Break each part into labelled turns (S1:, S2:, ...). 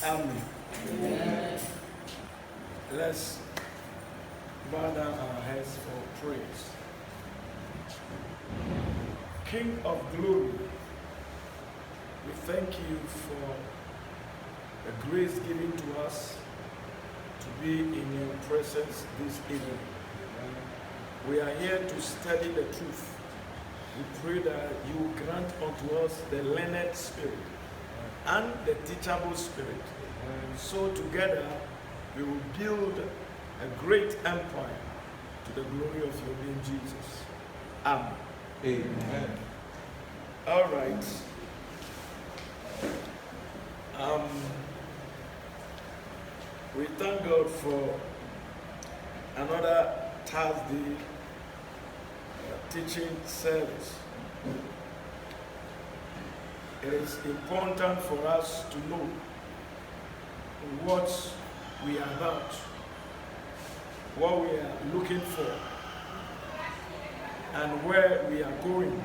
S1: Amen. Amen. Let's bow down our heads for praise. King of glory, we thank you for the grace given to us to be in your presence this evening. We are here to study the truth. We pray that you grant unto us the learned spirit and the teachable spirit. So together we will build a great empire to the glory of your name, Jesus. Amen.
S2: Amen.
S1: All right. We thank God for another Thursday teaching service. It is important for us to know what we are about, what we are looking for, and where we are going.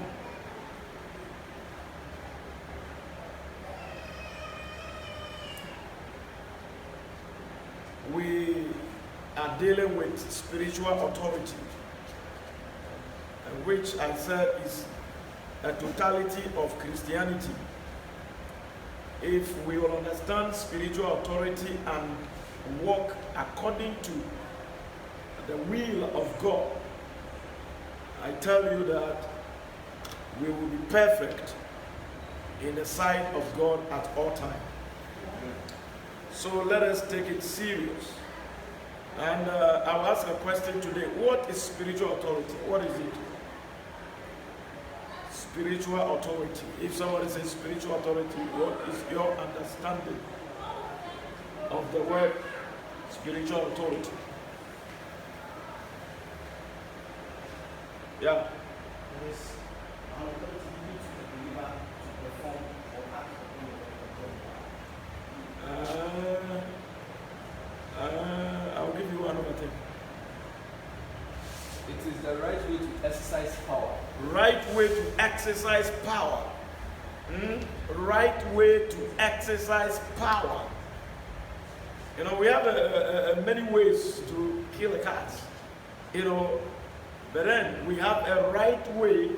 S1: We are dealing with spiritual authority, which I said is a totality of Christianity. if we will understand spiritual authority and walk according to the will of God, I tell you that we will be perfect in the sight of God at all times. So let us take it serious. And I'll ask a question today. What is spiritual authority? What is it? Spiritual authority. If somebody says spiritual authority, what is your understanding of the word spiritual authority? Yeah.
S2: Yes. Our authority given to the believer to perform or act upon the
S1: I'll give you another thing.
S2: It is the right way to exercise power.
S1: Right way to exercise power. Right way to exercise power. You know, we have many ways to kill a cat. You know, but then we have a right way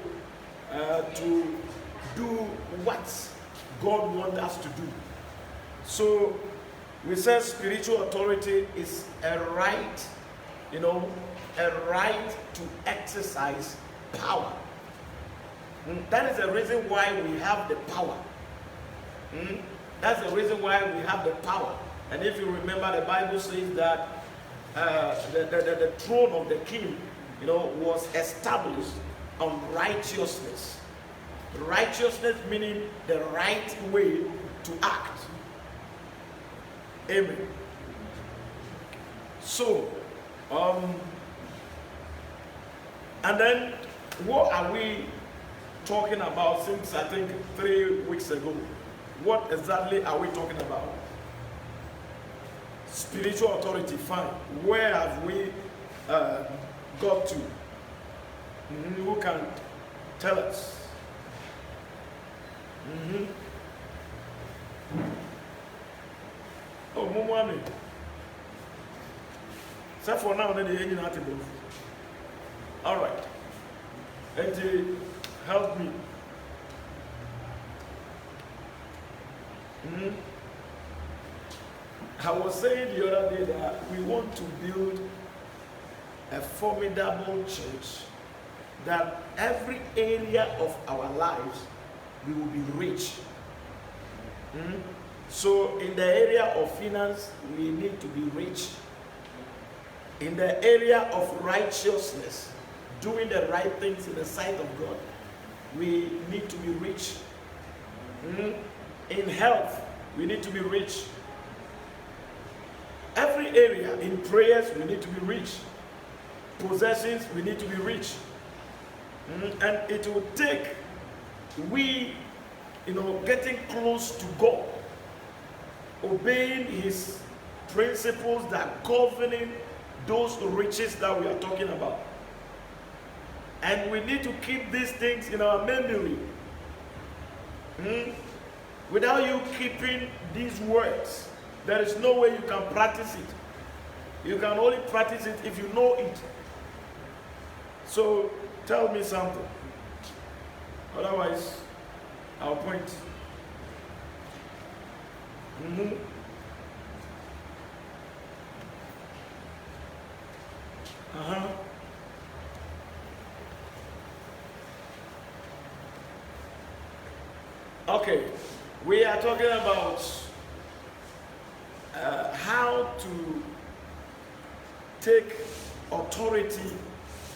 S1: to do what God wants us to do. So we say spiritual authority is a right, you know, a right to exercise power. That is the reason why we have the power. That's the reason why we have the power. And if you remember, the Bible says that the throne of the king, you know, was established on righteousness. Righteousness meaning the right way to act. Amen. So, and then what are we talking about since I think 3 weeks ago? What exactly are we talking about? Spiritual authority, fine. Where have we got to? Who can tell us? Oh, Mumwami. So for now, then the engine article. All right. And help me. I was saying the other day that we want to build a formidable church that every area of our lives we will be rich. So in the area of finance, we need to be rich. In the area of righteousness, doing the right things in the sight of God, we need to be rich. In health, we need to be rich. Every area, in prayers, we need to be rich. Possessions, we need to be rich. And it will take getting close to God, obeying His principles that governing those riches that we are talking about. And we need to keep these things in our memory. Without you keeping these words, there is no way you can practice it. You can only practice it if you know it. So tell me something. Otherwise, I'll point. Okay, we are talking about how to take authority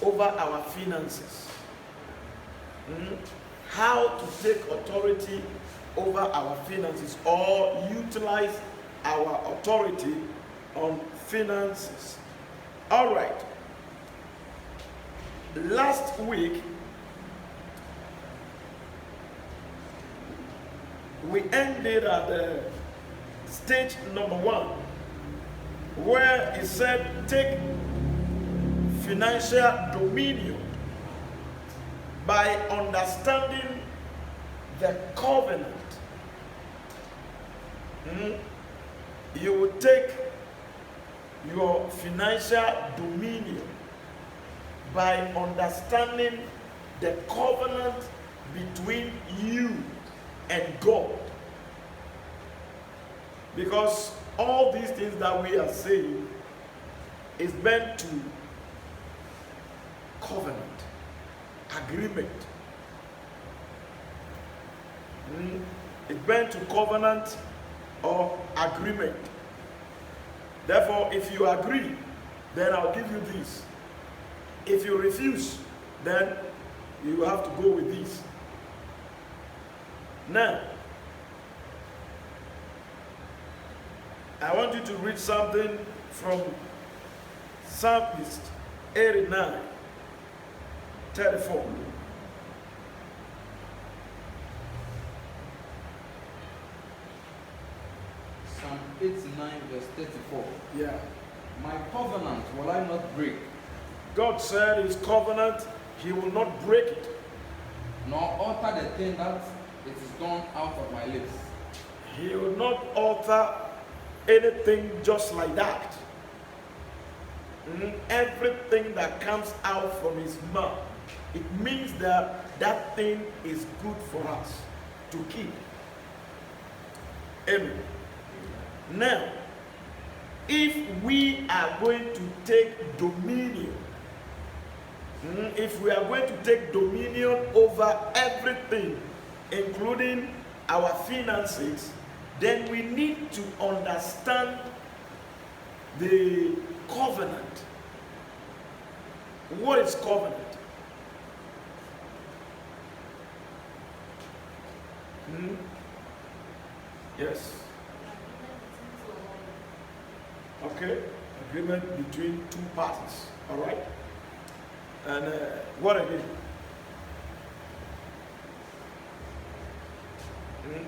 S1: over our finances. How to take authority over our finances or utilize our authority on finances. All right. Last week, we ended at the stage number 1, where it said, take financial dominion by understanding the covenant. You will take your financial dominion by understanding the covenant between you and God. Because all these things that we are saying is meant to covenant, agreement. It's meant to covenant or agreement. Therefore, if you agree, then I'll give you this. If you refuse, then you have to go with this. Now, I want you to read something from Psalmist 89, 34.
S3: Psalm 89, verse 34.
S1: Yeah.
S3: My covenant will I not break,
S1: God said his covenant, he will not break it,
S3: nor alter the thing that it is gone out of my lips.
S1: he will not alter anything just like that. Everything that comes out from his mouth, it means that that thing is good for us to keep. Amen. Now, if we are going to take dominion, if we are going to take dominion over everything, including our finances, then we need to understand the covenant. What is covenant? Yes. Okay. Agreement between two parties. All right. And what again?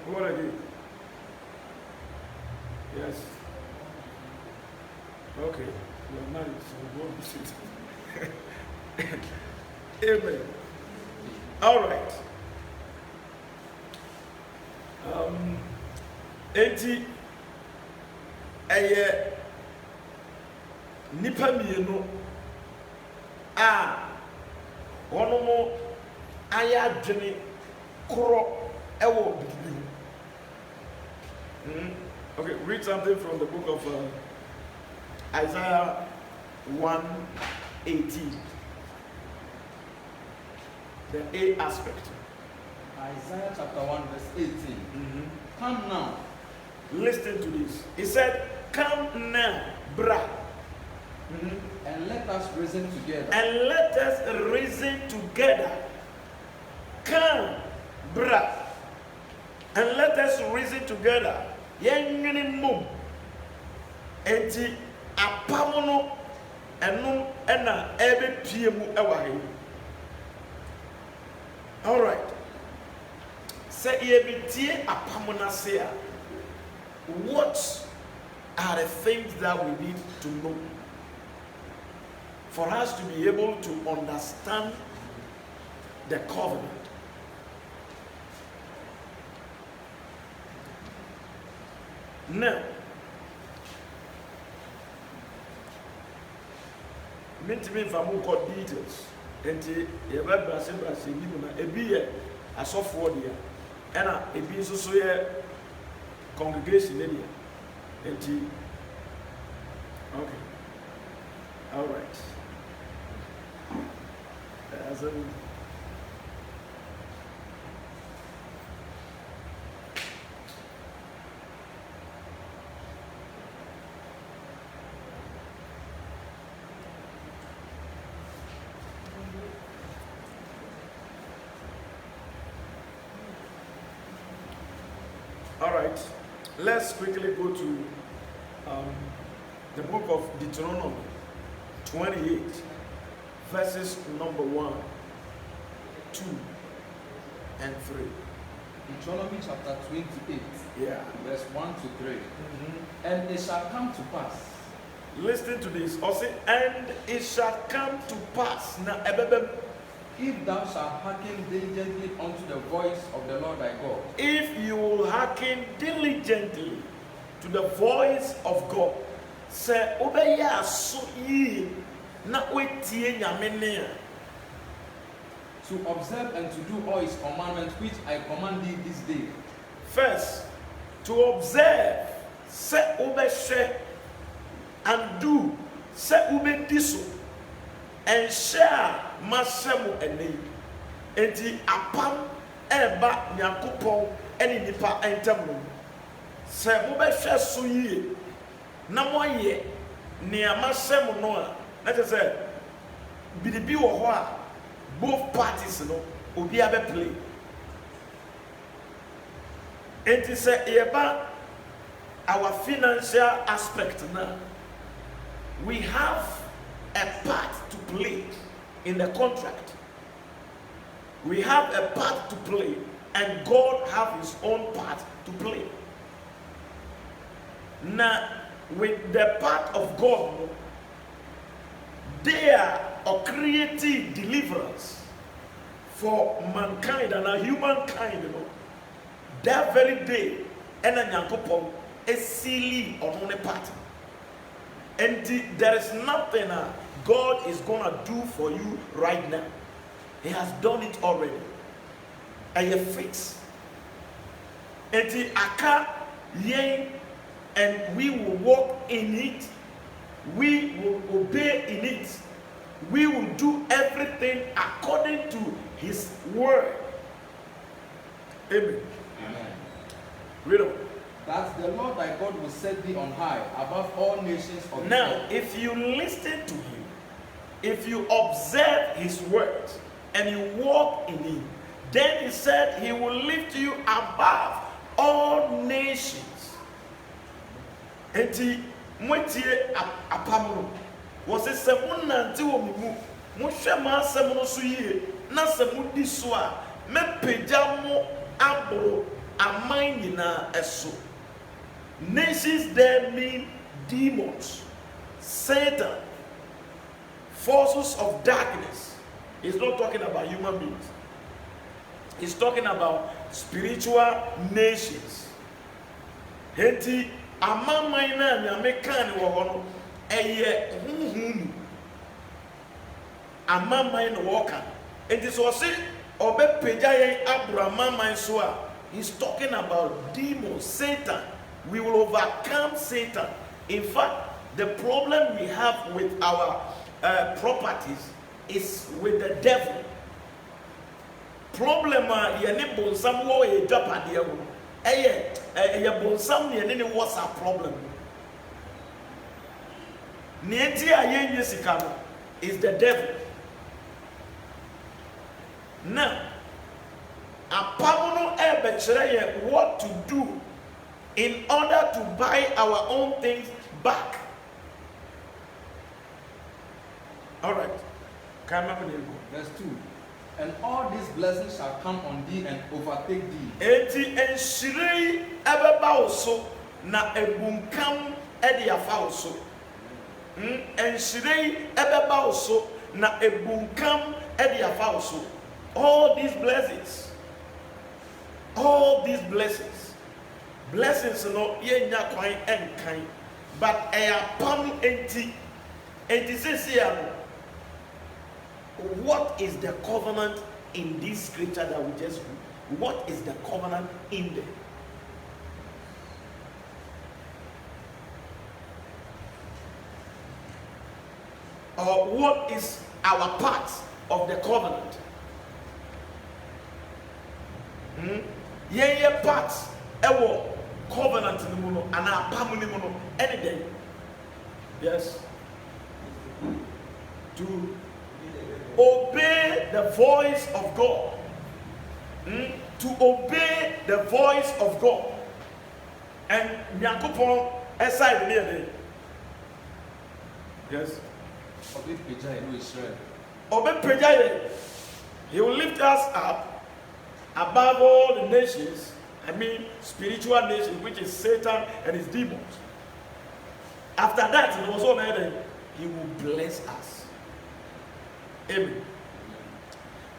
S1: What again? Yes. Okay. You're married, so go and sit. Amen. All right. Enti eye nipa mienu a wono aya adwene koro ewo bibi. Okay, read something from the book of Isaiah 1:18. The A aspect.
S3: Isaiah chapter 1, verse 18. Come now.
S1: Listen to this. He said, come now, brah.
S3: And let us reason together.
S1: And let us reason together. Come, brah. And let us reason together. Yengini mum. Enti apamono enum ena ebe piemu ewahe. All right. Say yebitie apamona say. What are the things that we need to know for us to be able to understand the covenant? Now, mentimi famu ko details enti ye ba brase ni mu na ebi ye asofo dia ena ebi nso so ye congregation area. Enti okay. All right. All right. Let's quickly go to the book of Deuteronomy 28, verses number 1, 2, and 3.
S3: Deuteronomy chapter 28,
S1: Yeah.
S3: verse 1 to 3. And it shall come to pass.
S1: Listen to this. Also, and it shall come to pass. Now,
S3: If thou shalt hearken diligently unto the voice of the Lord thy God,
S1: if you will hearken diligently to the voice of God, say, obeya so ye na wetie nyame ne a.
S3: to observe and to do all his commandments which I command thee this day.
S1: First, to observe, sɛ wobɛhwɛ and do sɛ wobɛdi so ɛnhyɛ a mahyɛ mo ɛnɛ yi enti apam ɛreba Nyankopɔn ɛne nipa ntam no sɛ mobɛhwɛ so yie na moayɛ nea mahyɛ mo no a na kyerɛ sɛ biribi wɔ hɔ a both parties no obi abɛplay enti sɛ yɛba our financial aspect now we have a part to play in the contract. We have a part to play and God have his own part to play. Now with the part of God, they are creating deliverance for mankind and a humankind, that very day and a Nyankopɔn is silly on one part. And there is nothing God is gonna do for you right now. He has done it already. And you fix. And the aka yen, and we will walk in it. We will obey in it. We will do everything according to his word. Amen.
S3: Amen.
S1: Read on.
S3: That the Lord thy God will set thee on high above all nations of the
S1: Now,
S3: earth.
S1: if you listen to him, if you observe his words, and you walk in him, then he said he will lift you above all nations. Enti mwetie apamuno. Wose se mo nante wo mu. Mo hwe ma asem no so yie. Na se mo di so a me pagya mo aboro aman nyina eso. Nations there mean demons, Satan, forces of darkness. He's not talking about human beings. He's talking about spiritual nations. Henti amamai na nyame kan wo ho no eye huhum. Amamai no woka. Enti so say obepagya yen abramamai so a he's talking about demons, Satan. We will overcome Satan. In fact, the problem we have with our properties is with the devil. Problem yene bonsam wo e japade wo. Eye bonsam ne ne what's our problem? Nienti ayenye sika no is the devil. Now, apamono ebe kire ye what to do in order to buy our own things back. All right.
S3: Verse 2. And all these blessings shall come on thee and overtake thee.
S1: Enti enshirei ebeba oso na ebunkam ede afa oso. Enshirei ebeba oso na ebunkam ede afa oso. All these blessings. All these blessings. Blessings no ye nya kwan enkan, but pam enti sese ya. What is the covenant in this scripture that we just read? What is the covenant in there? Or what is our part of the covenant? Ye part ewo covenant ni mu no ana pam ni mu no any day. Yes. To obey the voice of God. To obey the voice of God. And Nyankopon aside near. Yes. He will lift us up above all the nations. I mean spiritual nations, which is Satan and his demons. After that, he will bless us. Amen.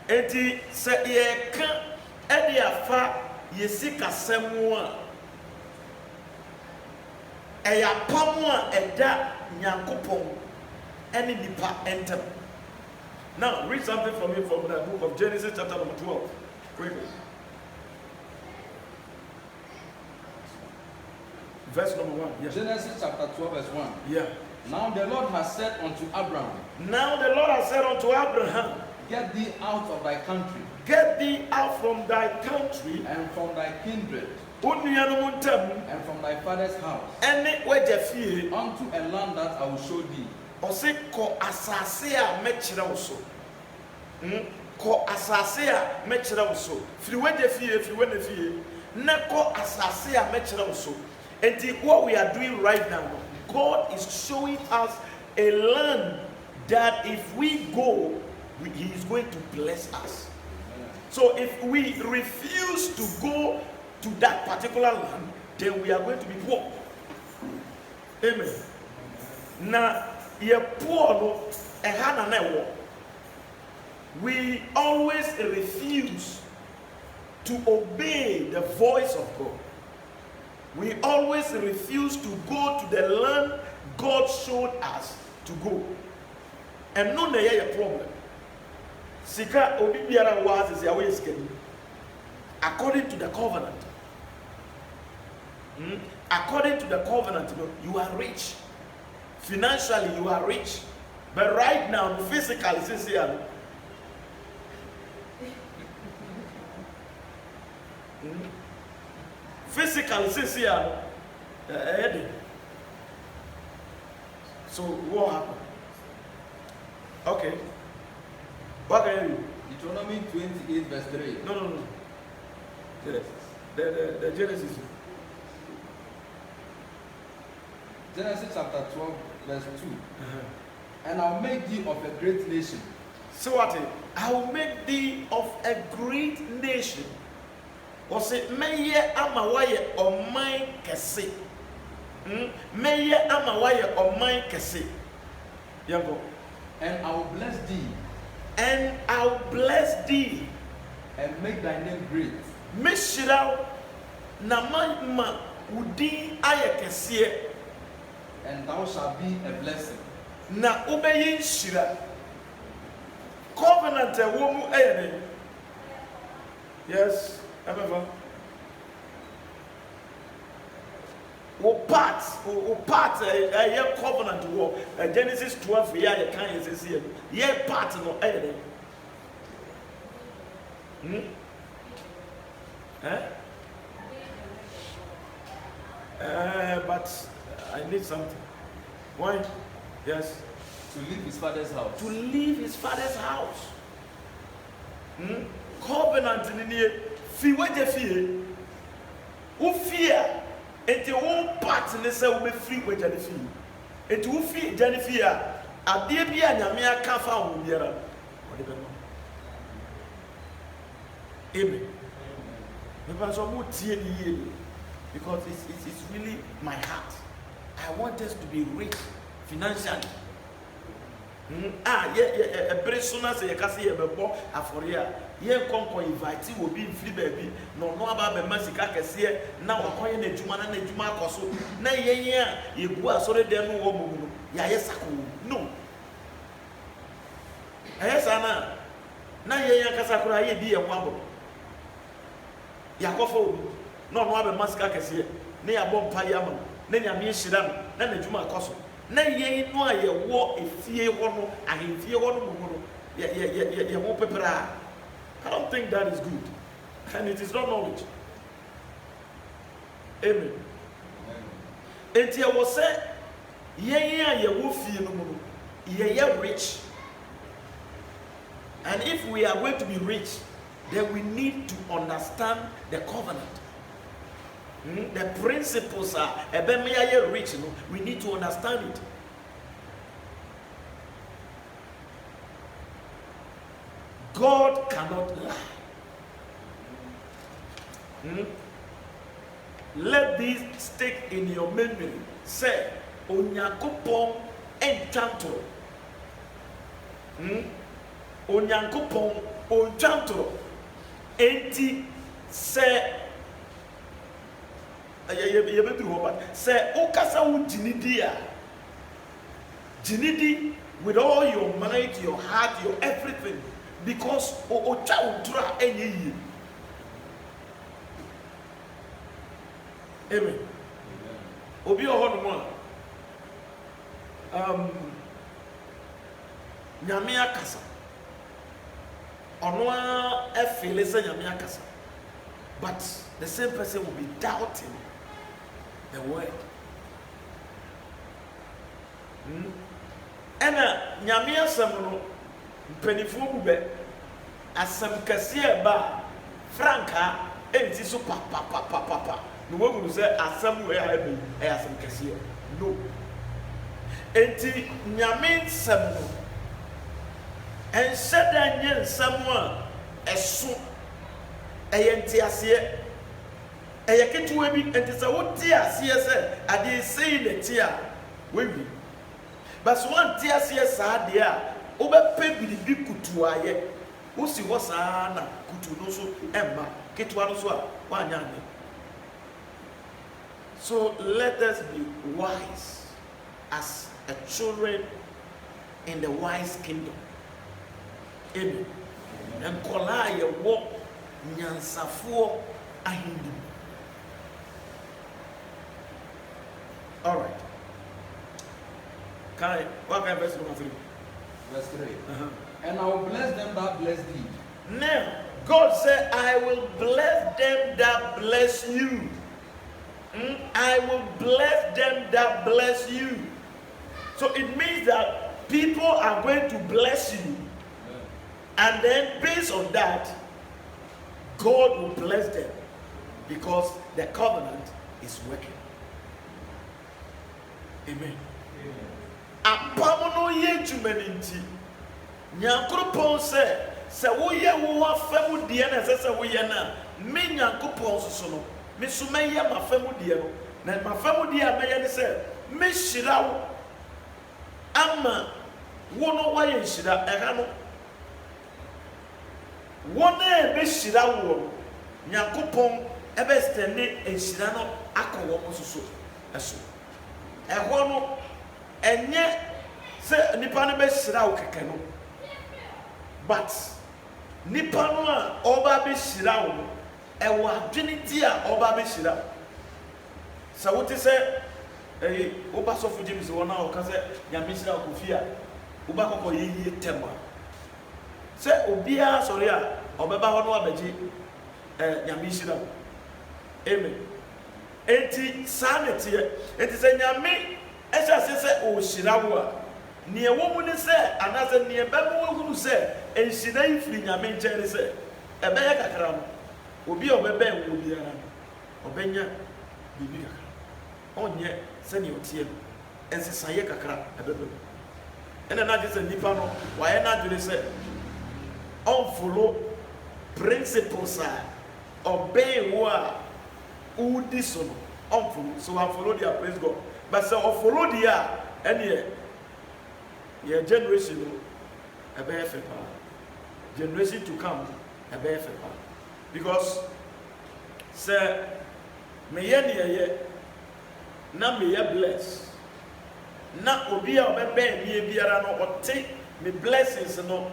S1: Enti se ye ka edi afa yesika semu a eya pamu a eda Nyankopon eni nipa entem. Now read something from me from the book of Genesis chapter number 12. Quickly. Verse number 1. Yeah.
S3: Genesis chapter 12, verse 1.
S1: Yeah.
S3: Now the Lord has said unto Abraham,
S1: Now the Lord has said unto Abraham,
S3: get thee out of thy country,
S1: get thee out from thy country,
S3: and from thy kindred,
S1: and
S3: from thy father's house,
S1: unto
S3: unto a land that I will show thee.
S1: Ose ko asase a mechira wo so. Ko asase a mechira wo so. Firi wede fie, firi wede fie. Na ko asase a mechira wo so. And what we are doing right now, God is showing us a land that if we go, He is going to bless us. So if we refuse to go to that particular land, then we are going to be poor. Amen. Now, ye poor no ehana na ewo. We always refuse to obey the voice of God. We always refuse to go to the land God showed us to go. And no na ye problem. Sika obi biara was is away skin. According to the covenant. According to the covenant, you are rich. Financially, you are rich. But right now, physically, sincerely, physically, sincerely, so what happened? Okay. What can you do?
S3: Deuteronomy 28, verse 3.
S1: No. The Genesis.
S3: Genesis chapter 12, verse 2. And I'll make thee of a great nation.
S1: So what? I will make thee of a great nation. Or say, Meye amawaye o mine kese. Meye amawaye o mine kese. Yango.
S3: And I will bless thee.
S1: And I'll bless thee.
S3: And make thy name great.
S1: Mishirao na ma udi aye kese.
S3: And thou shalt be a blessing.
S1: Na ubeyin shira. Covenant a womu ene. Yes, ever. O part a covenant war. Genesis 12 ya ye kan yes here. Ye part no ene. But I need something. Why? Yes.
S3: To leave his father's house.
S1: To leave his father's house. Covenant in the fi weje fie. Wo fear. Enti wo part ne se wo be free weje de fie. Enti wo fie jani fie a ade bia nyame aka fa wo biara. Ode be no. Amen. Because I'm not tie ni because it's really my heart. I want us to be rich financially. A persona say yekase ye bebo aforia ye konko invite will be free baby no aba be masika kese na wakoye na adwuma na adwuma akoso na ye a yegu asore dem no wo mumu no ya yesako no ayesa na ye kasa kura ye bi ye kwabo yakofo no aba masika kese na ya bompa yama na nyame hyira na adwuma akoso na ye no aye wo efie ho no ahemfie ho no mu no ye ho pepera. I don't think that is good, and it is not knowledge. Amen. Enti ye wo say ye wo fie no mu no ye rich, and if we are going to be rich, then we need to understand the covenant. The principles are rich. We need to understand it. God cannot lie. Let this stick in your memory. Say, Onyankopon enchanto. Onyankopon enchanto. Enti say. Say, Okasa wu jinidi with all your mind, your heart, your everything, because ocha udra enyi. obi oho no mo nyame akasa ono a feel say nyame akasa, but the same person will be doubting the word. Ena nyame asem no mpanifo bube asem kase ba franka enti so pa no we go say asem we have e asem kase no enti nyame nsem no ense da nye nsem a eso eyenti ase eyeketuwa bi enti se wo ti ase se ade sei ne ti a we bi. But one tear says, Sadia, over baby kutuaye, who see was Anna, Kutunoso, Emma, Ketuanoswa, one young. So let us be wise as a children in the wise kingdom. Amen. And Kolaya walk Nyansafo Ahindi. All right. What kind of verse number 3?
S3: Verse 3. And I will bless them that bless thee.
S1: Now, God said, I will bless them that bless you. I will bless them that bless you. So it means that people are going to bless you. And then based on that, God will bless them because the covenant is working. Amen. Apamono ye jumaninti nyankopon se wo ye wo afamu de na se wo ye na me nyankopon so no me so me ye mafamu de no na mafamu de a me ye ne se me hira wo ama wo no wa ye hira eha no wo na be hira wo nyankopon ebe stende ehira no akọwo mo so eso eho no enye se nipa no be hira wo keke no, but nipa no a oba be hira wo no e wo adwene ti a oba be hira sa wo te se oba so fu James wona o ka se nyame hira wo kofi a oba kokko ye tema se obia sori a obeba ho no abaji nyame hira wo. Amen. Enti sanete enti se nyame Esha se o shirawo a ne wo mu ne se anaze ne ba mu hunu se enhina ifiri nyame nkyere se ebe ya kakra no obi obebe wo biara no obenya bibi kakra onye se ne otie no ensesa ye kakra ebebe ena na je se nipa no wa ye na dwere se on follow principles a obey wo a udi so no on follow, so I follow their praise God. But so follow the year and your generation a better generation to come a better because sir me ye na me ye bless na obi a obebe me biara no ote me blessings no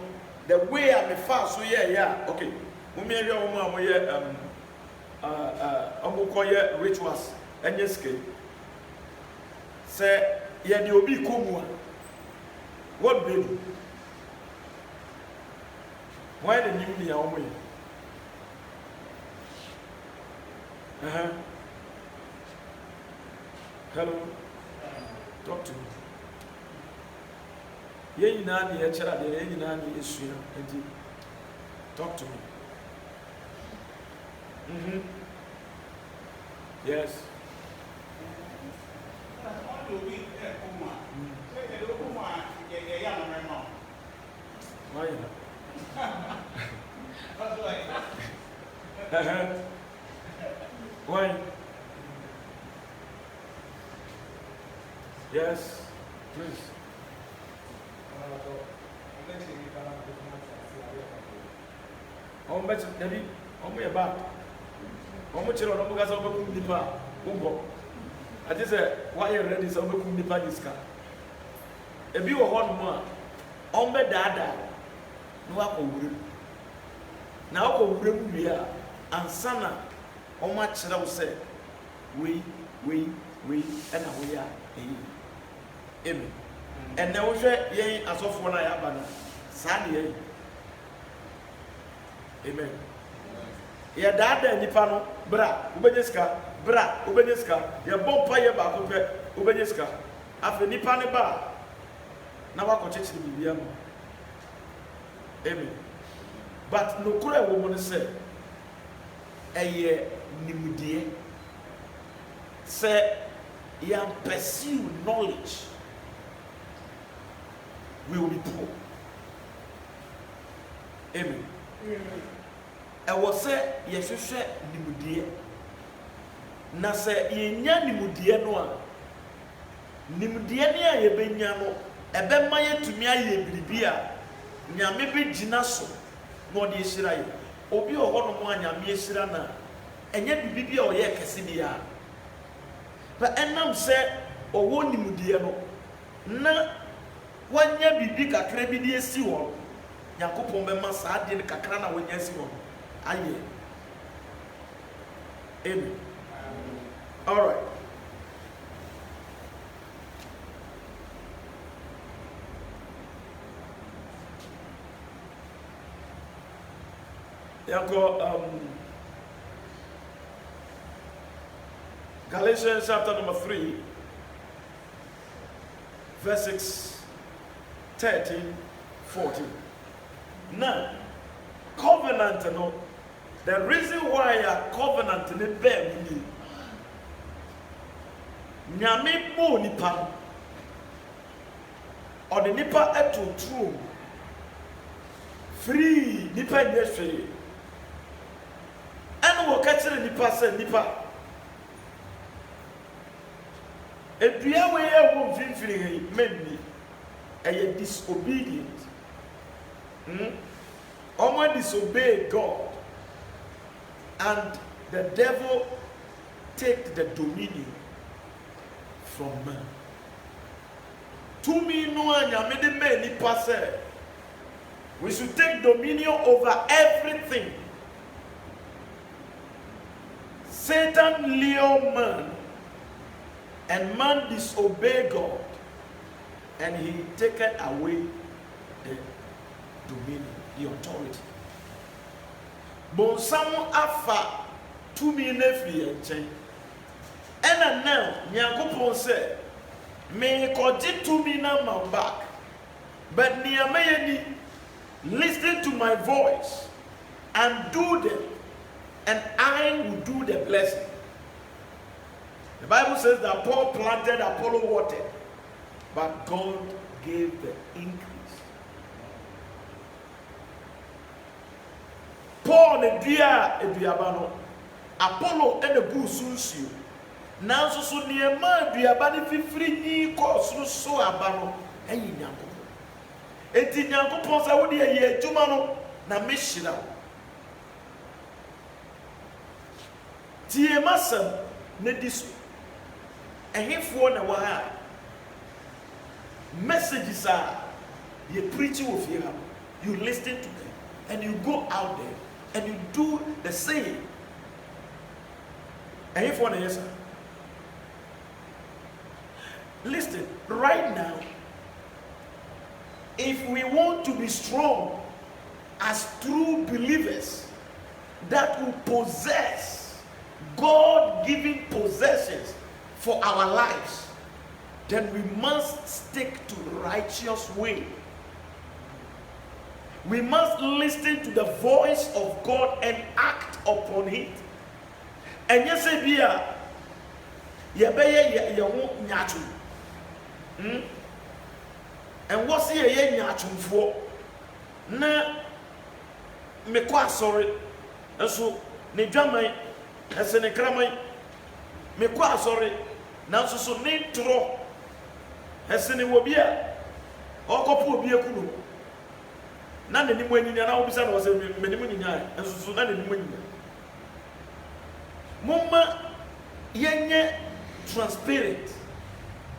S1: the way I me fast so yeah okay mummy area wo ye omukoye rituals enyeske say ye de obi komu a what do you why the new me omo ye hello talk to me ye nyina na ye kira de ye nyina na esua enti talk to me yes why why yes please on bet David on me back on me chiro no buga so be kum nipa ugo ati say why you ready so be kum nipa diska ebi wo ho no a on be dada no akowure na akowure mu wi a ansana on ma chira wo say we we and we are amen. And now we share ye as of one I have an Sunday. Amen. Ya dada nipa no bra ubenyeska bra ubenyeska ya bompa ye ba ko pe ubenyeska afi nipa ne ba na wa ko chechiri bibia mo. Amen. But no kura wo mo ne say eye nimudie say ya pursue knowledge we will be poor. Amen. I was say yehwehwe nimudie na say yenya nimudie no a nimudie ne a yebenya no ebe ma yetumi aye biribi a nyame be gina so na ode ehira ye obi oho no mo anyame ehira na enye bibibi a oye kese bia ba enam say owo nimudie no na wanya bibi kakra bi de esi wo yakopon be ma saa de kakra na wanya esi wo aye. Amen. All right. Galatians chapter number 3, verse 6, 13, 14. Now, covenant, no. The reason why a covenant in the bed nyame mo nipa or the nipa eto true free nipa nyehwe and wo ka kire nipa say nipa edua we e wo mfimfiri menni eye disobedient omo disobey God. And the devil take the dominion from man. To me, no anyame de me nipa say we should take dominion over everything. Satan lure man, and man disobey God, and he taken away the dominion, the authority. Bonsamu afa to me nefri enchen. And now, Nyankopon say, me koji to me na man back. But Nehemiah listen to my voice and do them, and I will do the blessing. The Bible says that Paul planted, Apollo watered, but God gave the increase. Paul ne dia eduabano Apollo and the busunsu now so niema eduabani fifiri ni ko so abano eyi Nyankopon enti Nyankopon sa wo de ye adwuma no na mehira tie masam ne diso ehefo na wa ha messages are the preaching of here you listen to them and you go out there and you do the same. And if one is, listen, right now, if we want to be strong as true believers that will possess God-given possessions for our lives, then we must stick to righteous way. We must listen to the voice of God and act upon it. And yes, Bia, you won't nyatu. And what's here, nyatu for? Na me kwa sorry. And so, ne drama, as an ekramai, me kwa sorry. Now, so ne tro, as an wobia, or kopu obia kunu. Na ne nimu enyinya na obisa na wose me nimu nyinya ensusu na ne nimu enyinya mumma yenye transparent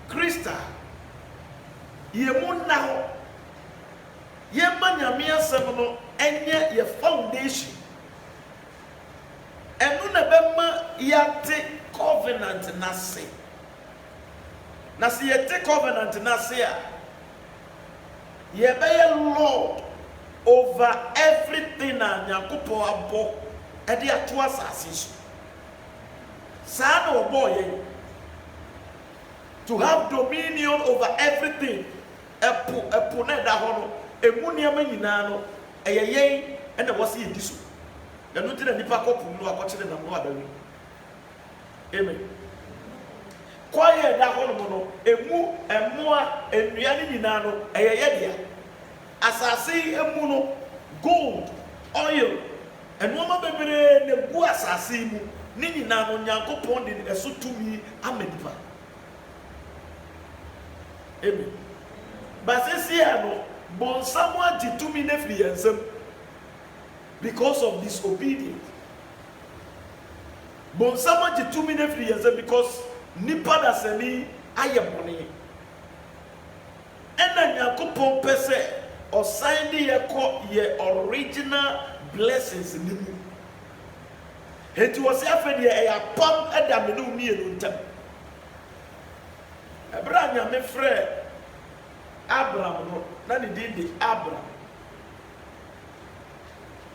S1: crystal ye munna ho ye manyame asem no enye ye foundation enu na bema yate covenant na se na se yɛte covenant na se a yɛbɛyɛ Lord over everything a Nyankopɔn abɔ ɛde ato asase so. Saa na ɔbɔ yɛn to have dominion over everything. Ɛpo na ɛda hɔ no emu nneɛma nyinaa no ɛyɛ yɛn ɛna wɔsi yɛ di so. Ɛno nti na nipa kɔ po no akɔkyerɛ nam no abawi. Amen. Kɔyɛ ɛda hɔ no emu ɛmoa nnua ne nyinaa no ɛyɛ yɛ dea. Asase emu no gold, oil, ɛnoɔma bebree na gu asase mu ne nyinaa no Nyankopɔn de ɛso tumi ama nipa. Amen. Basisi ano bonsam agye tumi na firi yɛn nsam because of disobedience. Bonsam agye tumi na firi yɛn nsam because nipa dasani ayɛ bɔne. Ɛna Nyankopɔn pɛ sɛ ɔsan de yɛkɔ yɛ original blessings ni mu. Enti wɔ sɛ afɛ deɛ ɛyɛ apam ɛda me ne wo mmienu ntam. Ɛberɛ a Nyame frɛ Abraham no na ne din de Abraham.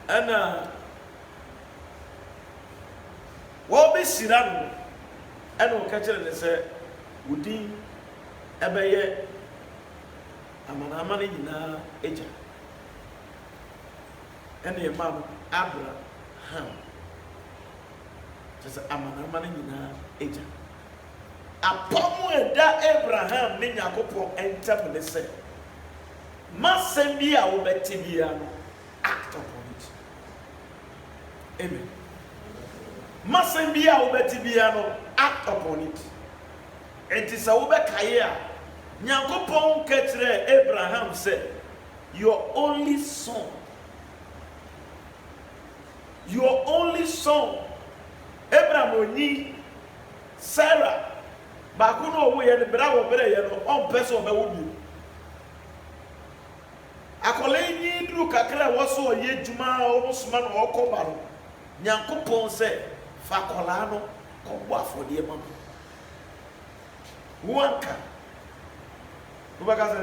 S1: Ɛna wɔbɛhyira no ɛna ɔka kyerɛ ne sɛ wo din ɛbɛyɛ amanamane nyinaa agya. Ɛna yɛma no Abraham kyerɛ sɛ amanamane nyinaa agya. Apam ɛda Abraham ne Nyankopɔn ɛntam ne sɛ masɛm bi a wobɛte biara no act upon it. Amen. Masɛm bi a wobɛte biara no act upon it. Enti sɛ wobɛkae a Nyankopɔn ka kyerɛ Abraham sɛ your only son, Abraham onyi Sarah baako no owo yɛ ne bra wɔ bra yɛ no ɔmpɛ sɛ ɔbɛwo bi. Akɔla nyi duru kakra a wɔso ɔyɛ dwuma a ɔmo soma no ɔkɔ ba no Nyankopɔn sɛ fa akɔla no kɔbɔ afɔdeɛ ma no. Wanka wobɛka sɛ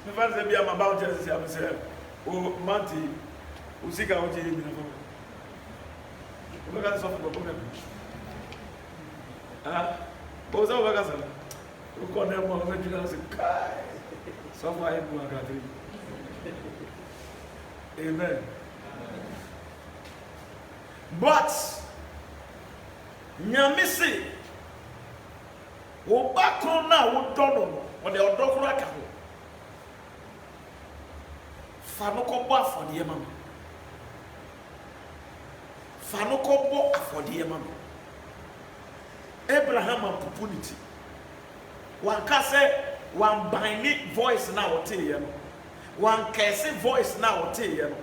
S1: mefa sɛ bia ma ba wo kyerɛ sɛ am sɛ o manti o sika wo kyerɛ nyina fɔ wobɛka sɛ sɔfo bɔbɔ mɛ o sɛ wobɛka sɛ wokɔ ne mɔ wobɛdwina sɛ kae sɔfo ayɛ mu akratiri. Amen. But Nyame se wo ba kron na wo dɔ no ɔde ɔdɔ koro aka ho. Fa no kɔbɔ afɔdeɛ ma me. Fa no kɔbɔ afɔdeɛ ma me. Abraham apupu ne ti. Wanka sɛ wan ne voice na ɔte yɛ no. Wan kɛse voice na ɔte yɛ no.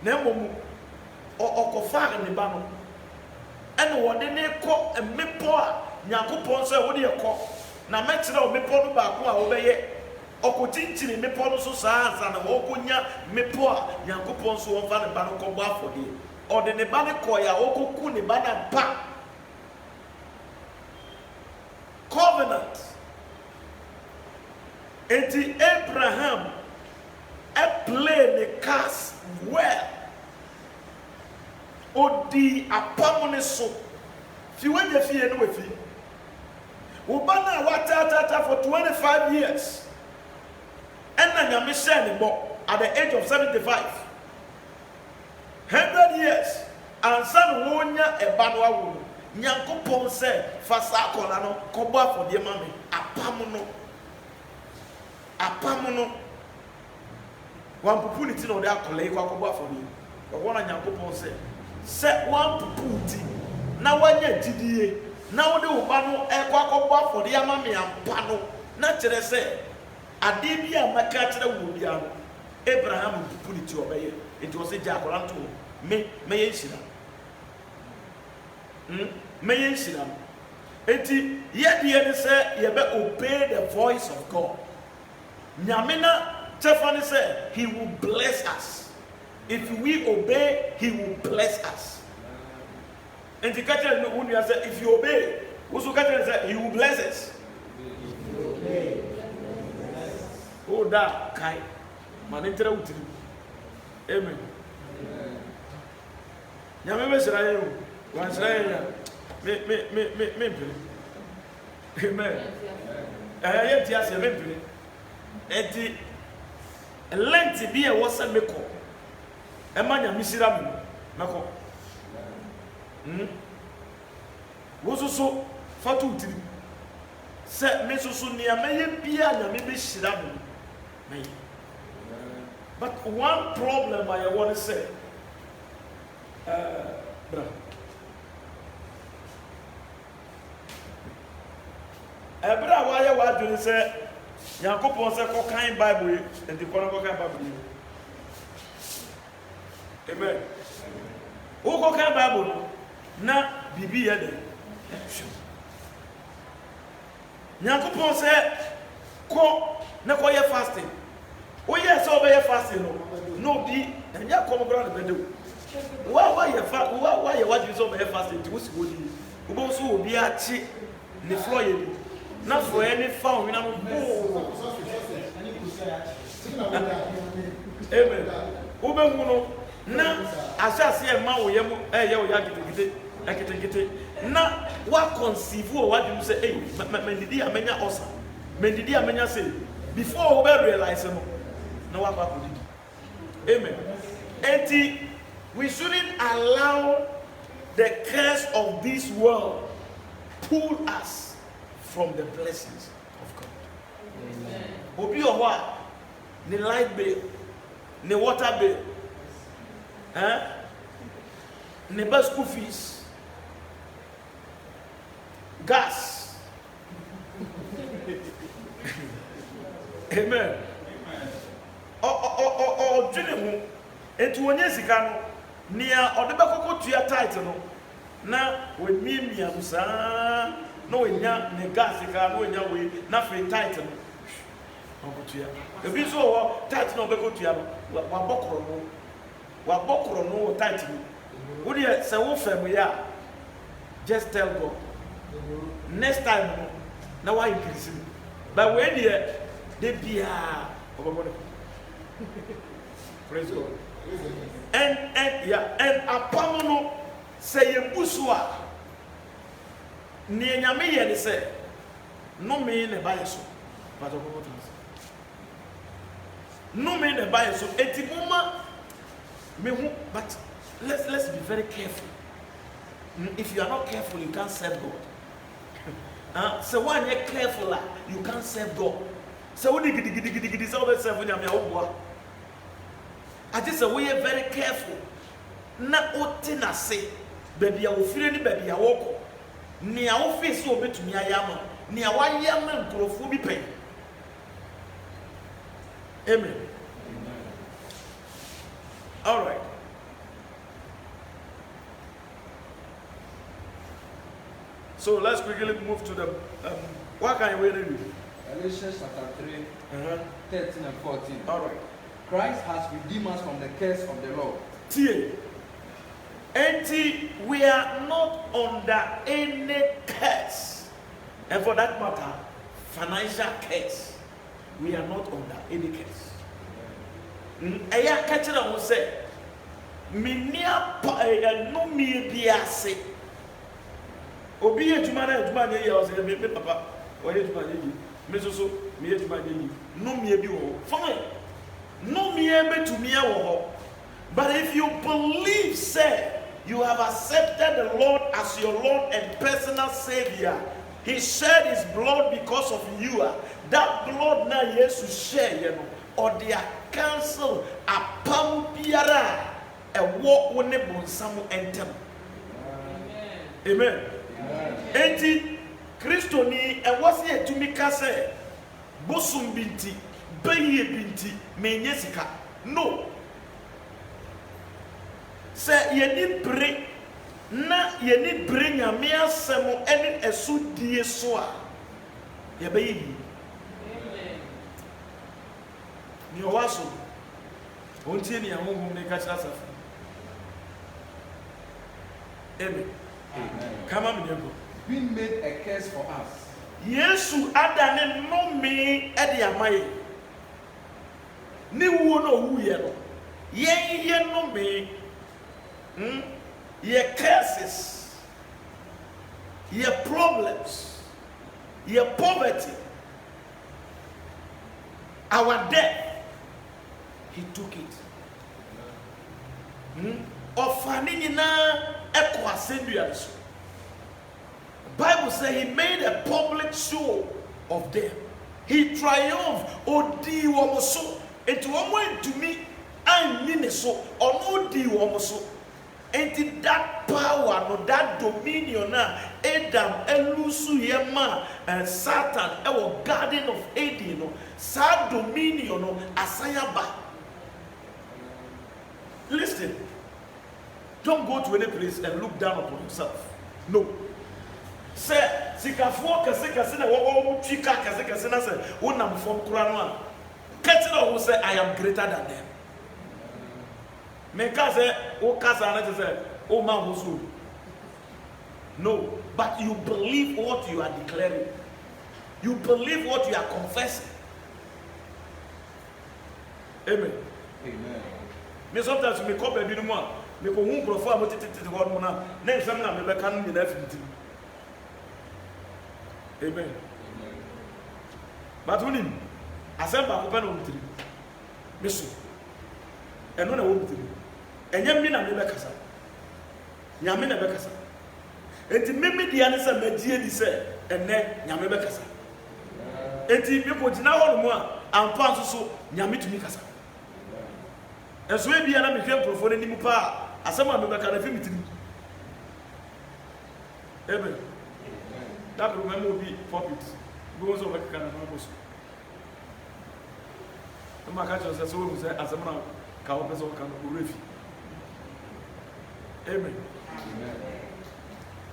S1: Na mmom ɔkɔfa ne ba no. Ɛna wɔde ne kɔ mmepɔ a Nyankopɔn sɛ wode yɛkɔ na mɛkyerɛ wo mmepɔ no baako a wobɛyɛ. Ɔkɔkyinkyini mmepɔ no so saa ansa na wɔkɔnya mmepɔ a Nyankopɔn so wɔmfa ne ba no kɔbɔ afɔdeɛ. Ɔde ne ba no kɔɛ a wɔkɔku ne ba no mpa. Covenant. Enti Abraham play the cards well. Odi apam ne so. Fi when you fie no we fi. Ubana wata for 25 years. Ɛna Nyame hyɛ ne bɔ at the age of 75. 100 years. Ansa no wonya ɛba no awo. Nyankopɔn sɛ fa saa akɔla no kɔbɔ afɔdeɛ ma me. Apam no. Wan pupu ni ti na ɔde akɔla yi kɔ akɔbɔ afɔdeɛ. Ɔwɔ na Nyankopɔn sɛ wan pupu ti na wanya didie na wode wo ba no ɛkɔ akɔbɔ afɔdeɛ ama me ampa no na kyerɛ sɛ ade bi a maka kyerɛ wo bia no Abraham pupu ni ti ɔbɛyɛ. Enti wɔ sɛ gya akɔla nto me mɛyɛ nhyira. Mɛyɛ nhyira. Enti yɛdeɛ ne sɛ yɛbɛ obey the voice of God. Nyame na Stephanie said, he will bless us. If we obey, he will bless us. And the catcher when you say, if you obey, also catcher said, he will bless us. Oh, that kai. Manitra utri. Amen. Nyame be sira yen. Wan sira yen. Me. Amen. Yet yes, me. Eti length bi e wo se meko. E ma nyame sira me. Meko. Wo so fatu utri. Se me so nia me ye bia nyame be sira me. But one problem I want to say, Ebra why what do you say? Yankopon say ko kan Bible and the ko kan Bible. Amen. Who ko kan Bible na bibi ya de. Yankopon say ko na ko ye fasting. Oh yes, so be fasting no be and ya come ground be do. Why you what you so be fasting to see body. Ubo so obi achi ne floor ye na for any found we na mo. Amen. Ube hu no na asase e ma wo ye mo ye wo ya gete na wa conceive o what you say eh mendidi amenya osa mendidi amenya say before we realize no na wa ba kodi. Amen. And we shouldn't allow the curse of this world pull us from the blessings of God. Amen. Obi o wa ni light bill, ni water bill, ni bus school fees, gas. Amen. Dwene ho etu onye sika no nia odebekoko tua title no na we mimia musa no enya ne gas sika no enya we na free title no okotua ebi so ho title no bekotua no wa bokoro no title no wo de se wo fam ya just tell God next time no na why increase but when they bia obabone. Praise God. And apamono say yebusua ni enyame ye ne say no me ne buy so but what no me ne buy so etimuma me hu but let's be very careful. If you are not careful you can't serve God. So when you're careful you can't serve God. So what digidi so be serve nyame awobua. I just say we are very careful. Na ote na se baby a ofire ni baby a woko. Ni a office so betumi ayama. Ni a wayama nkrofo bi pen. Amen. All right. So let's quickly move to the what can we read?
S3: Galatians chapter 3, 13 and 14.
S1: All right.
S3: Christ has redeemed us from the curse of the law.
S1: And we are not under any curse. And for that matter, financial curse. We are not under any curse. Aya kachira wo say, minia no mi biase. Obi ejuma na ye o say me papa, o ejuma ye. Me so me ejuma ye. No mi bi wo. Fine. No me able to me but if you believe, say, you have accepted the Lord as your Lord and personal Savior, He shed His blood because of you. That blood now Jesus share, you know, or they are cancel a pampiara a walk when they bon samu entem. Amen. Enti Christo ni e wasi e tumika se bosum binti Baye binti menye sika no se yeni bre na yeni bre nyame asemo ene esudie so a ye baye yi amen ni owaso ontie ni ahonhom ne ka kira safa amen come on me
S3: Being made a curse for us.
S1: Yesu adane no me e de amaye Ni wo no wu ye no. Ye no me. Ye curses. Ye problems. Ye poverty. Our death. He took it. Ofani na eko asendua so. Bible says he made a public show of them. He triumphed. Odi womoso. Enti womo entumi anyi ne so. Ono di womoso. Enti that power no that dominion na Adam elusu yema and Satan ewo Garden of Eden no. Sa dominion no asayaba. Listen. Don't go to any place and look down upon yourself. No. Say, sikafo kase na wo twika kase na say, wo nam fom kura no a. Katina who say I am greater than them. Me ka say, wo kasa na say, o man who so. No, but you believe what you are declaring. You believe what you are confessing. Amen.
S3: Amen.
S1: Me sometimes me call baby no more. Me ko hu krofo a motititi ho no na na nsam na me beka no nyina afiti. Amen. But when him asem ba ko pe no mutiri. Me so. Eno na wo mutiri. Enyam mi na me beka sa. Nyame na beka sa. Enti me dia ne se magie di se enne nyame beka sa. Enti me ko gina ho no mu a ampa so nyame tumi kasa. Eso e bia na me hwe mprofo ne nimu pa asema me beka na fi mitiri. Amen. That remember will be pulpit. Go so beka na na boso. Ama ka cho so we say asema na ka wo pese wo ka no refi. Amen.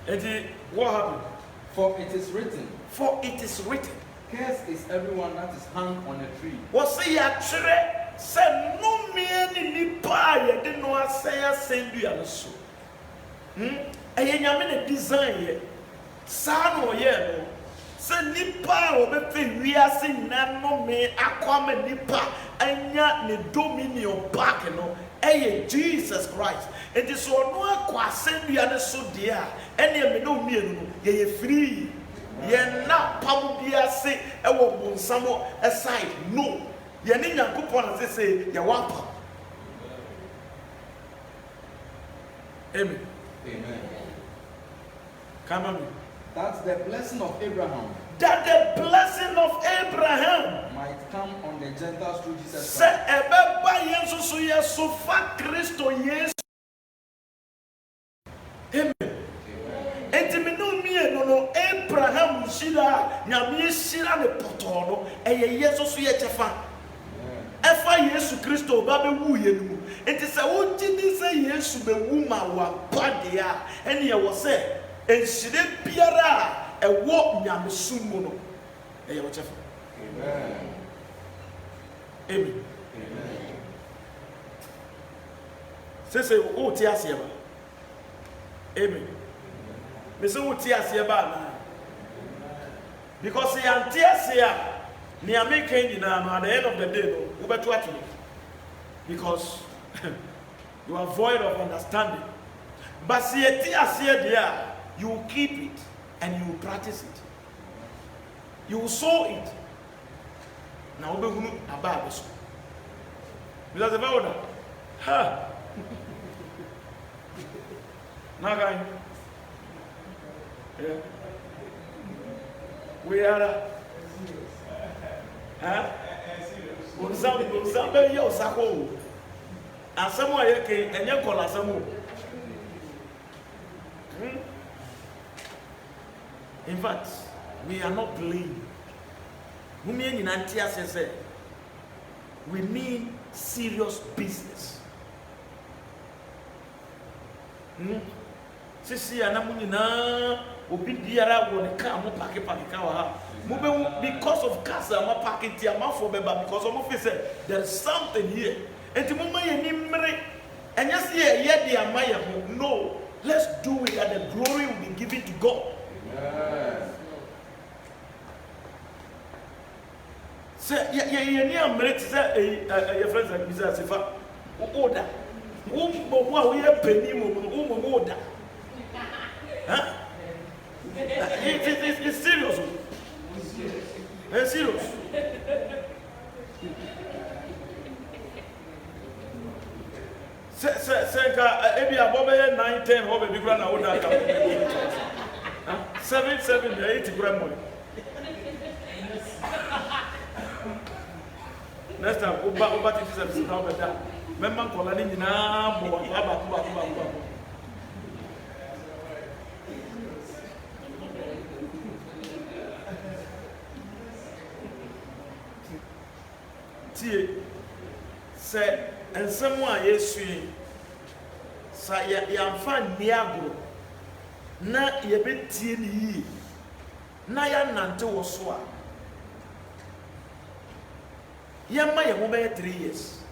S1: And what happened?
S3: For it is written.
S1: For it is written.
S3: Cursed is everyone that is hung on a tree.
S1: What say ya chere? Say no me ni pa ye de no asaya sendu ya so. Eye nyame na design ye. Sa no ye no. Say nipa o be fe wiase na no me akwama nipa anya ne dominion back no. Eye Jesus Christ. It is so no akwa sendu ya so dia. Ene me no mienu no ye free. Ye na pam bia se e wo bonsamo aside no ye ni Nyankopon na say ye wapa. Amen.
S3: Amen.
S1: Come on.
S3: That the blessing of Abraham.
S1: That the blessing of Abraham
S3: might come on the Gentiles through Jesus Christ.
S1: say ebeba yenso so ye so fa Christo yes. Amen. No Abraham shira nyame shira ne poto no eye yeso so ye chefa efa Yesu Kristo ba be wu ye nu enti se wo gidi se Yesu be wu ma wa padea ene ye wo se enshire biara e wo nyame sumu no eye wo chefa. Amen. Amen. Amen. Se o ti ase ba. Amen. Because the antiasia near making at the end of the day, no, because you are void of understanding. But see a tiasia there, you will keep it and you will practice it. You will sow it. Now we will about this. Because about that, ha. Now, guys. Yeah. We are Unsambe yo sako. Asamo ayeke enye kola asamo. In fact, we are not playing. We mean serious business. Sisi anamunina obi biara wo ne car mo park ka wa ha mo be because of cars am parking ti am for beba because of mo feel say there is something here enti mo ma ye ni mmere enya se ye de am ye ho no let's do it and the glory will be given to God. Yes. Say, yeah, near minutes, your friends like Mrs. Sifa, order. We have penny, order. Huh? It's serious. It's serious. Say, maybe above 9, 10, or maybe grand order. 7, 8 grand money. Next time, over to Jesus now better. Remember, calling now, say, and someone yes, say, ya fan niagro. Na ye be tini, na ya nante waswa. Yamma ya mobile 3 years.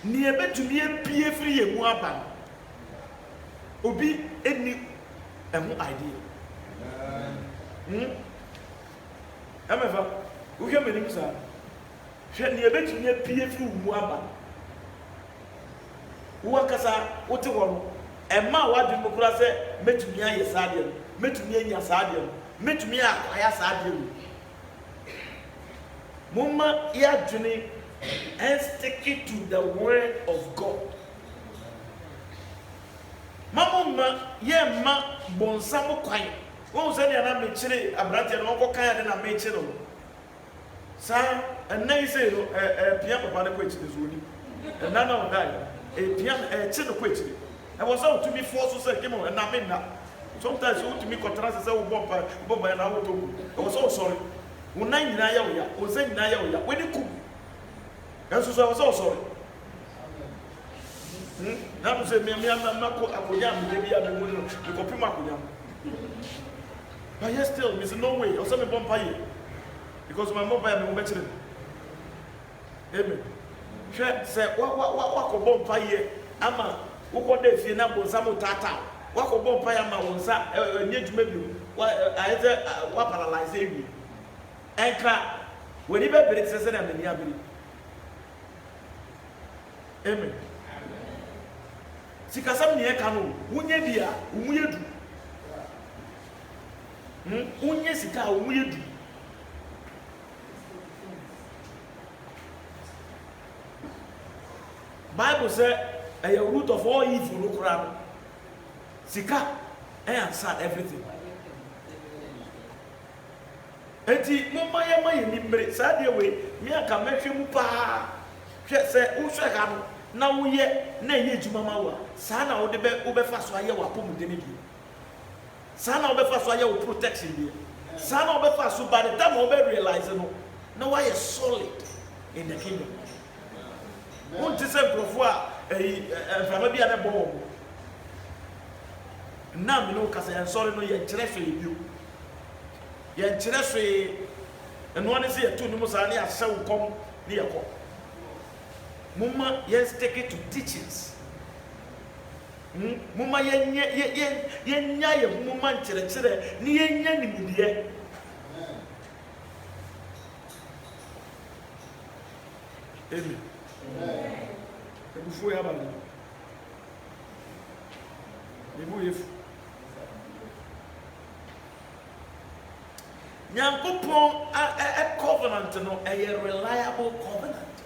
S1: Ni ebe to be a pie free ye muaba. Obi any idea. Amefa, who can make sir? Ni ebe to be a pie free muaba. Wakasa, what the one? And ma wa dum kura se metumi aye saade metumi anya saade metumi aya saade mumma ya dwene and stick it to the word of God. Mama ye ma bonsam kwan won se dia na me kire abrante no ko kan de na me kire no sa enai se no pia papa ne ko kire zoni na na o dai pia kire ko kire. I was out to be forced to say, "Come on," and I mean that. Sometimes you want to make contrast and say, "Oh, Bob, and I want to." I was so sorry. When I did not was saying, when you cook. And so I was so sorry. Now say, "Me, I'm not going to maybe I don't know. You copy my kuyam." But yes, still, Miss No way. Or something bomb because my mobile is better. Amen. Say, what bomb Ama. Who de fie na bonsamu tata wako bom pa ya ma wonsa enye djuma bi wa ayeze wa paralyze ewi enka weni be bere sese na mani abiri. Amen. Sikasam ne ka no wunye bia umuye du unye sika umuye du Bible say a root of all evil no crap. Sika answer everything. Enti mama ya ma ye nimbre sa de we mi aka mehwe mu pa hwe se wo hwe ka no na wo ye na ye djuma ma wa sa na wo de be wo be fa so aye wa pom de ne bi sa na wo be fa so aye wo protection bi sa na wo be fa so by the time wo be realize no na why is solid in the kingdom. Won ti se grofo a fama bi ana bo na me no kasa yan sorry no ye kire fe bi ye kire fe eno ne se ye to ni musa ne ahye wo kom ne ye ko mumma ye stick it to teachings mumma ye nya ye mumma nkire kire ne ye nya nimudie amen. Before you have a Nyankopon a covenant no a reliable covenant.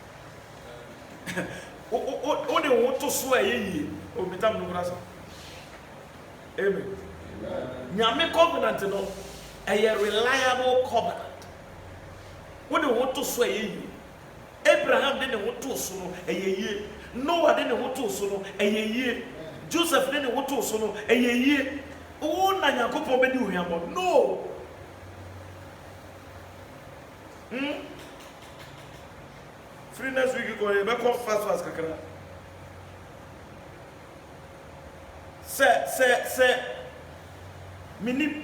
S1: O de want to swear ye o bitam no brasa. Amen. Nyame covenant no a reliable covenant. O de want to swear ye. Abraham didn't want to so a year. Noah didn't want to so a year. Joseph didn't want to so a year. Oh, Nanya Copo Bedu Yamon. No. Free next week, you go back on fast, Kakara. Say, Mini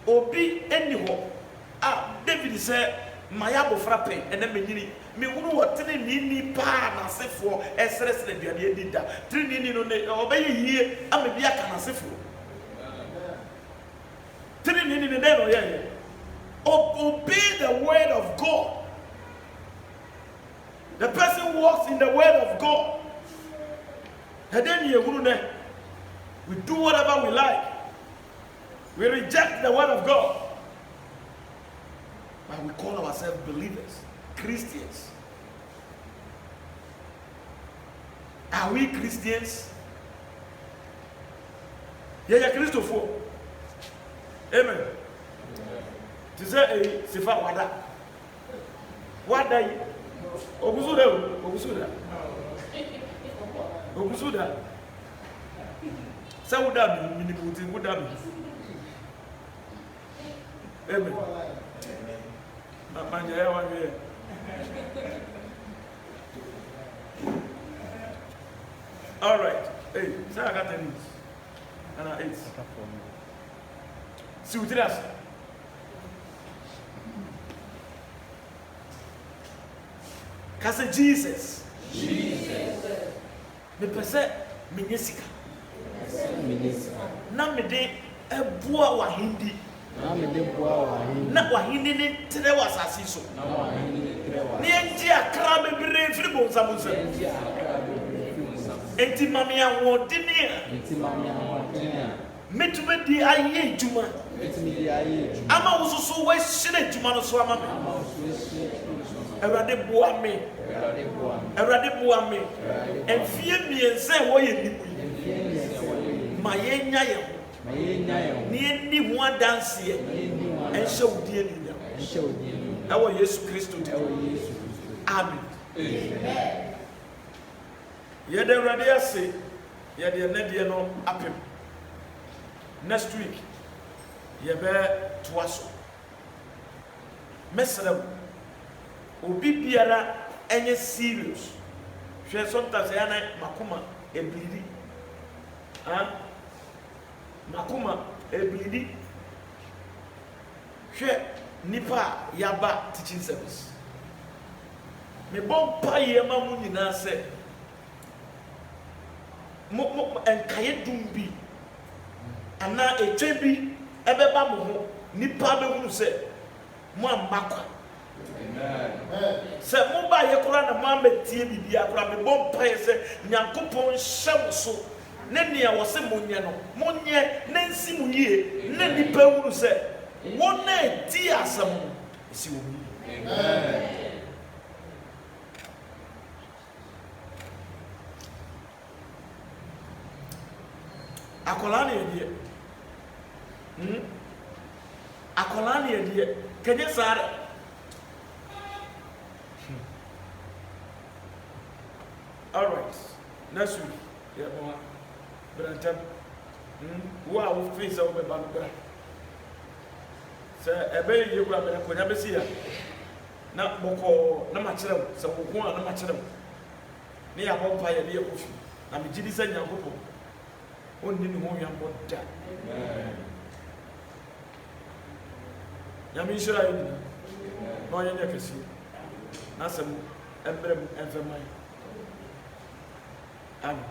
S1: Obi anyhow. David said. Mayabo frappe and then me wonu what ni pa na sefo esres na duane dida trini no ne obey yie am bia ka na sefo trini ni ne no ye obey the word of God The person walks in the word of God. And then we do whatever we like. We reject the word of God. But we call ourselves believers, Christians. Are we Christians? Yeah, Christopher. Amen. To say a sifa wada. Wada. Ogusuda. Sauda minimuti mudabi. Amen. Manja ya wange. All right. Hey, say I got the news. And I ate. See what it is. Kase Jesus. Me pese minyesika. Na me de ebua wa hindi. Na wa hindi ni tere wa asase so. Ni enji akra bebre firi bonsa. Enti mami awodini a. Metume di aye juma. Ama ususu we shine juma no so ama me. Erade boa me. Enfie miense wo ye nimu. Ma yenya ye. Ni eni ho adanse ye. Enhye wodi eni. Ewo Yesu Kristo di. Amen. Amen. Ye de erade ase. Ye de enade no apem. Next week, you better twaso. Mesra, obi biara any serious. She sometimes yana makuma eblidi. Makuma eblidi. She nipa yaba teaching service. Me bon pa yema mu nyina se. Mo enkaye dumbi. Ana etwebi ebeba mo ho nipa be hunu se mo amakwa. Amen. Se mo ba ye kora na mo ametie bibia kora me bom pae se Nyankopon hyem so ne ne a wo se monye no monye ne nsi mu yie ne nipa hunu se won na edi asam esi wo mu. Amen. Akola na edie akola na edie kenye sare all right next week yeah mo brantam wo face o be ba bra se ebe ye kura be ko nya be sia na boko na ma kire se wo ho na ma kire ne ya bompa ye de kofi na me gidi se Nyankopon onni ni ho yambo da. Yami shira yi no anya nya kesi na sem embrem enfemai. Amen.